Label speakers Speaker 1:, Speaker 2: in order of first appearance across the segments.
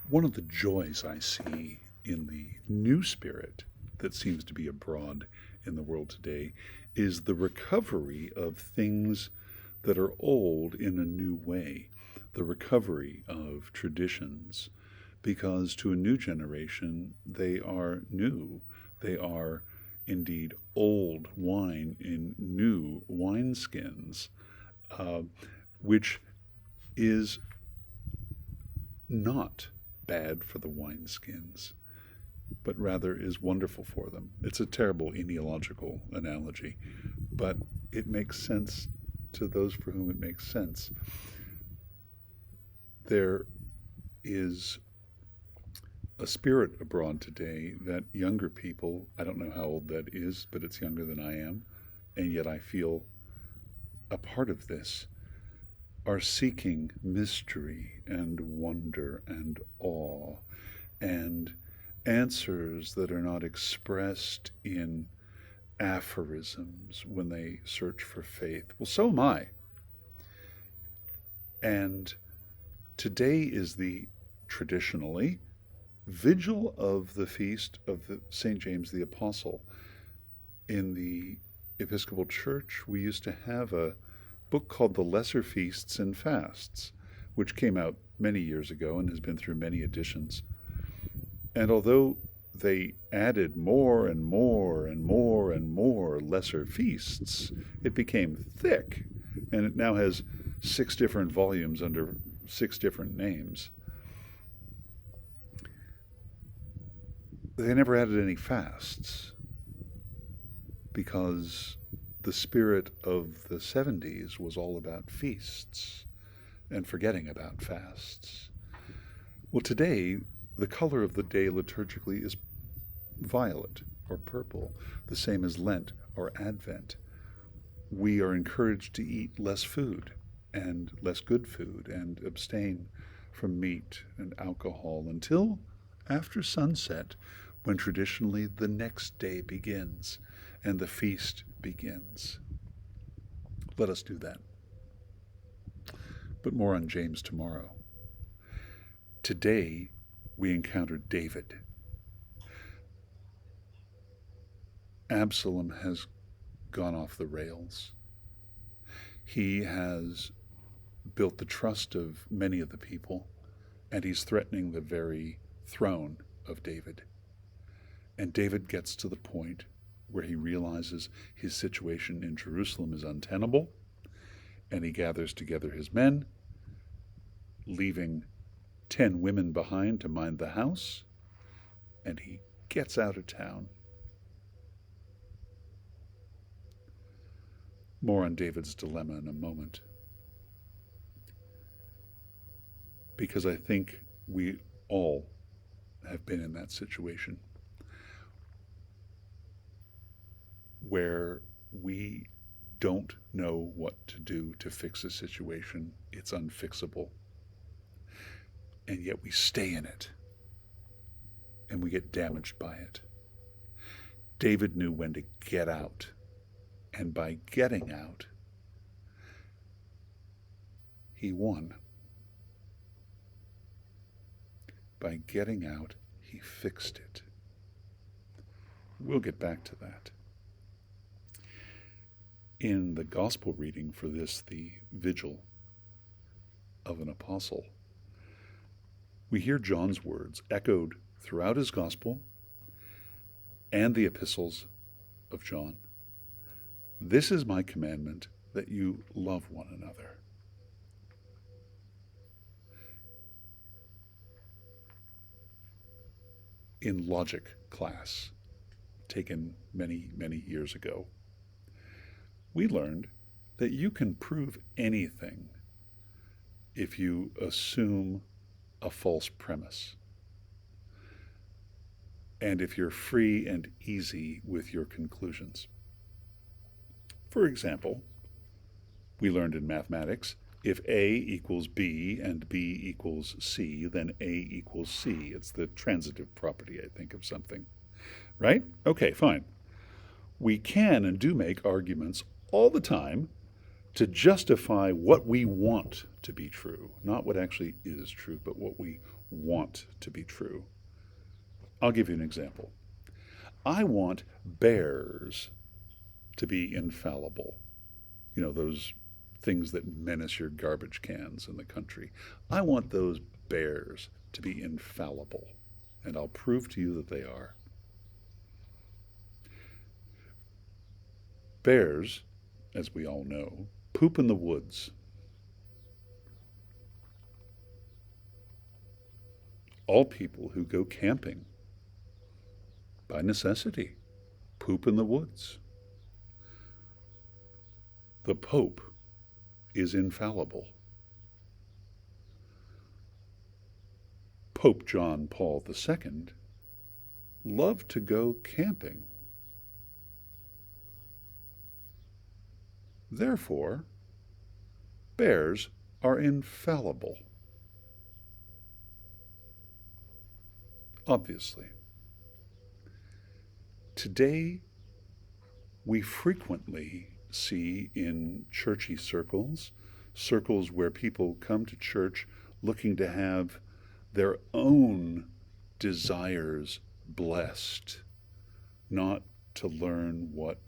Speaker 1: One of the joys I see in the new spirit that seems to be abroad in the world today is the recovery of things that are old in a new way, the recovery of traditions, because to a new generation they are new. They are indeed old wine in new wineskins, uh, which is not bad for the wineskins, but rather is wonderful for them. It's a terrible enealogical analogy, but it makes sense to those for whom it makes sense. There is a spirit abroad today that younger people, I don't know how old that is, but it's younger than I am, and yet I feel a part of this, are seeking mystery and wonder and awe and answers that are not expressed in aphorisms when they search for faith. Well, so am I. And today is the traditionally vigil of the feast of the St. James the Apostle. In the Episcopal Church, we used to have a book called The Lesser Feasts and Fasts, which came out many years ago and has been through many editions. And although they added more and more and more and more lesser feasts, it became thick, and it now has 6 different volumes under 6 different names. They never added any fasts because the spirit of the 70s was all about feasts and forgetting about fasts. Well, today, the color of the day liturgically is violet or purple, the same as Lent or Advent. We are encouraged to eat less food and less good food and abstain from meat and alcohol until after sunset, when traditionally the next day begins and the feast begins. Let us do that. But more on James tomorrow. Today, we encountered David. Absalom has gone off the rails. He has built the trust of many of the people, and he's threatening the very throne of David. And David gets to the point where he realizes his situation in Jerusalem is untenable, and he gathers together his men, leaving 10 women behind to mind the house, and he gets out of town. More on David's dilemma in a moment. Because I think we all have been in that situation where we don't know what to do to fix a situation. It's unfixable. And yet we stay in it and we get damaged by it. David knew when to get out. And by getting out, he won. By getting out, he fixed it. We'll get back to that. In the gospel reading for this, the vigil of an apostle, we hear John's words echoed throughout his gospel and the epistles of John. This is my commandment, that you love one another. In logic class, taken many, many years ago, we learned that you can prove anything if you assume a false premise, and if you're free and easy with your conclusions. For example, we learned in mathematics, if A equals B and B equals C, then A equals C. It's the transitive property, I think, of something. Right? Okay, fine. We can and do make arguments all the time to justify what we want to be true. Not what actually is true, but what we want to be true. I'll give you an example. I want bears to be infallible. You know, those things that menace your garbage cans in the country. I want those bears to be infallible, and I'll prove to you that they are. Bears, as we all know, poop in the woods. All people who go camping, by necessity, poop in the woods. The Pope is infallible. Pope John Paul II loved to go camping. Therefore, bears are infallible. Obviously. Today, we frequently see in churchy circles, circles where people come to church looking to have their own desires blessed, not to learn what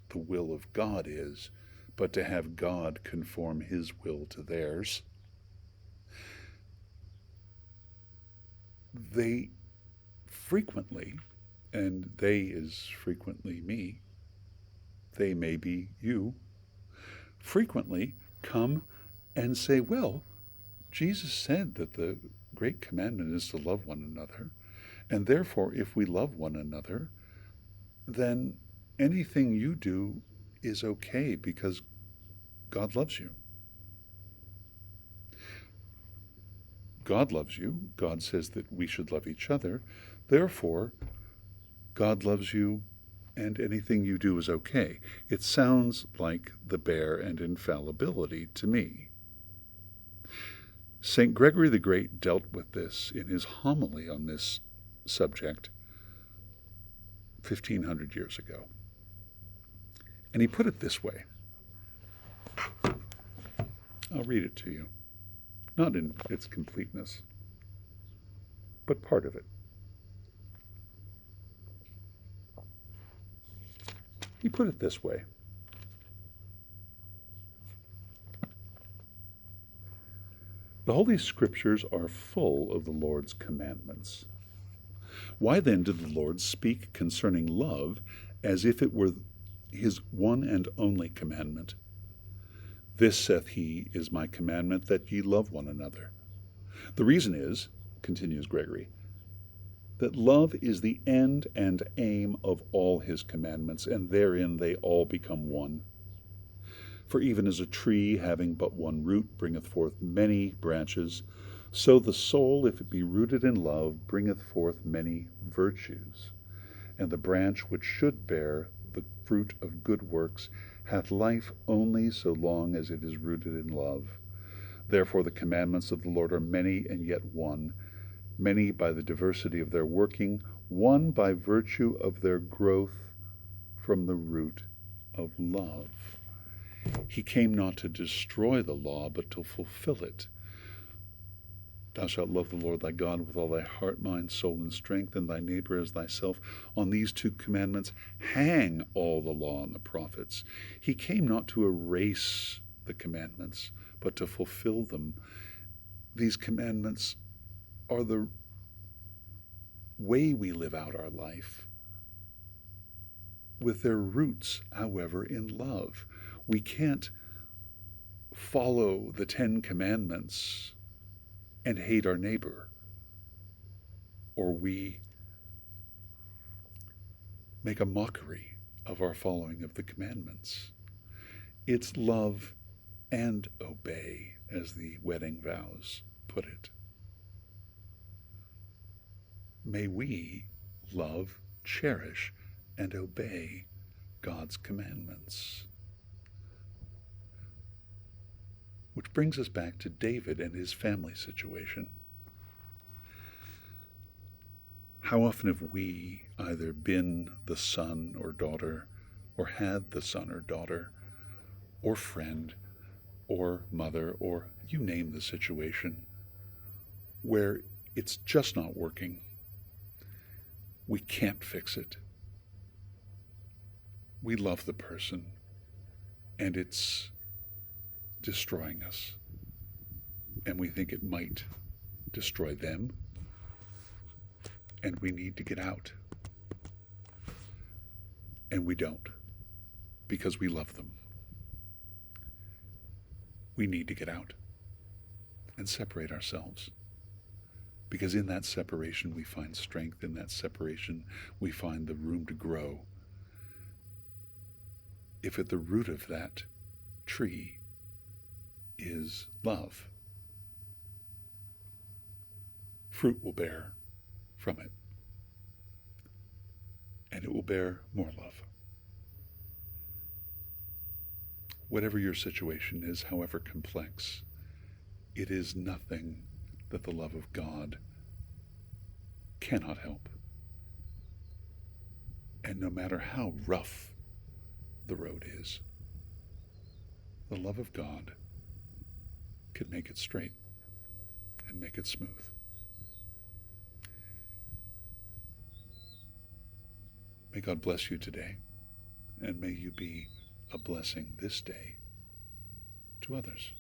Speaker 1: the will of God is, but to have God conform his will to theirs. They frequently, and they is frequently me, they may be you, frequently come and say, well, Jesus said that the great commandment is to love one another, and therefore if we love one another, then anything you do is okay because God loves you. God loves you. God says that we should love each other. Therefore, God loves you and anything you do is okay. It sounds like the bear and infallibility to me. St. Gregory the Great dealt with this in his homily on this subject 1,500 years ago. And he put it this way. I'll read it to you. Not in its completeness, but part of it. He put it this way. The Holy Scriptures are full of the Lord's commandments. Why then did the Lord speak concerning love as if it were his one and only commandment? This, saith he, is my commandment, that ye love one another. The reason is, continues Gregory, that love is the end and aim of all his commandments, and therein they all become one. For even as a tree having but one root bringeth forth many branches, so the soul, if it be rooted in love, bringeth forth many virtues. And the branch which should bear the fruit of good works hath life only so long as it is rooted in love. Therefore the commandments of the Lord are many and yet one, many by the diversity of their working, one by virtue of their growth from the root of love. He came not to destroy the law, but to fulfill it. Thou shalt love the Lord thy God with all thy heart, mind, soul, and strength, and thy neighbor as thyself. On these two commandments hang all the law and the prophets. He came not to erase the commandments, but to fulfill them. These commandments are the way we live out our life, with their roots, however, in love. We can't follow the 10 Commandments and hate our neighbor, or we make a mockery of our following of the commandments. It's love and obey, as the wedding vows put it. May we love, cherish, and obey God's commandments. Which brings us back to David and his family situation. How often have we either been the son or daughter, or had the son or daughter, or friend, or mother, or you name the situation, where It's just not working. We can't fix it. We love the person, and it's destroying us. And we think it might destroy them, and we need to get out. And we don't, because we love them. We need to get out and separate ourselves. Because in that separation we find strength. In that separation we find the room to grow. If at the root of that tree is love, fruit will bear from it. And it will bear more love. Whatever your situation is, however complex, it is nothing that the love of God cannot help. And no matter how rough the road is, the love of God can make it straight and make it smooth. May God bless you today, and may you be a blessing this day to others.